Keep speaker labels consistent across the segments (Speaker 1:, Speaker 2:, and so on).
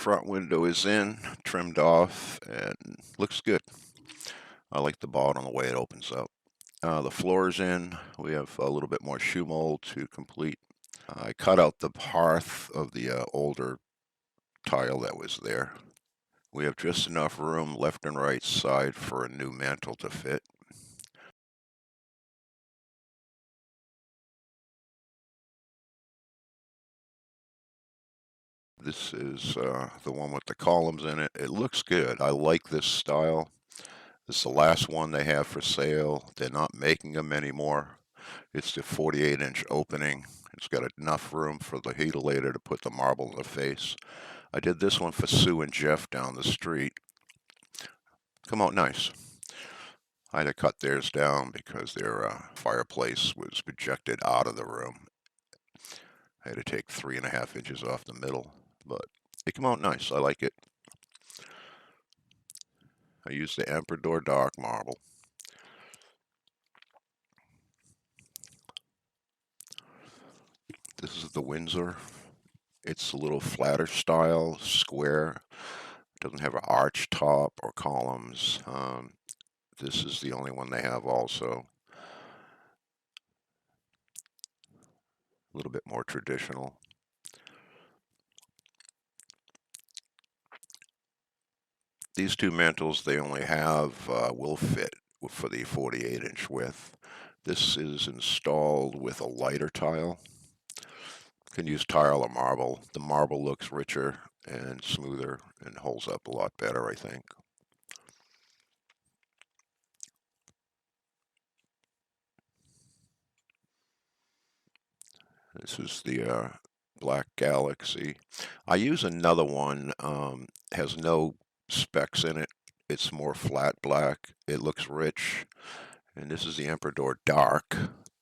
Speaker 1: front window is in, trimmed off, and looks good. I like the bottom, the way it opens up. The floor is in. We have a little bit more shoe mold to complete. I cut out the hearth of the older tile that was there. We have just enough room left and right side for a new mantel to fit. This is the one with the columns in it. It looks good. I like this style. This is the last one they have for sale. They're not making them anymore. It's the 48-inch opening. It's got enough room for the heatilator to put the marble in the face. I did this one for Sue and Jeff down the street. Come out nice. I had to cut theirs down because their fireplace was projected out of the room. I had to take 3.5 inches off the middle, but they come out nice. I like it. I used the Emperador dark marble. This is the Windsor. It's a little flatter style, square. Doesn't have an arch top or columns. This is the only one they have also. A little bit more traditional. These two mantles they only have will fit for the 48-inch width. This is installed with a lighter tile. You can use tile or marble. The marble looks richer and smoother and holds up a lot better, I think. This is the Black Galaxy. I use another one, has no specks in it. It's more flat black. It looks rich. And this is the Emperador Dark.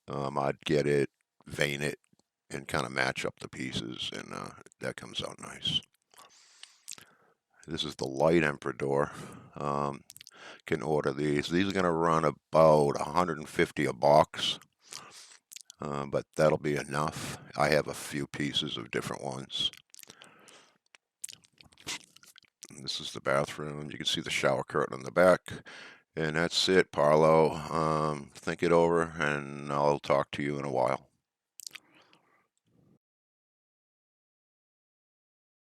Speaker 1: I'd get it, vein it, and kind of match up the pieces, and that comes out nice. This is the light Emperador. Can order these. These are going to run about 150 a box, but that'll be enough. I have a few pieces of different ones. This is the bathroom. You can see the shower curtain in the back. And that's it, Parlo. Think it over, and I'll talk to you in a while.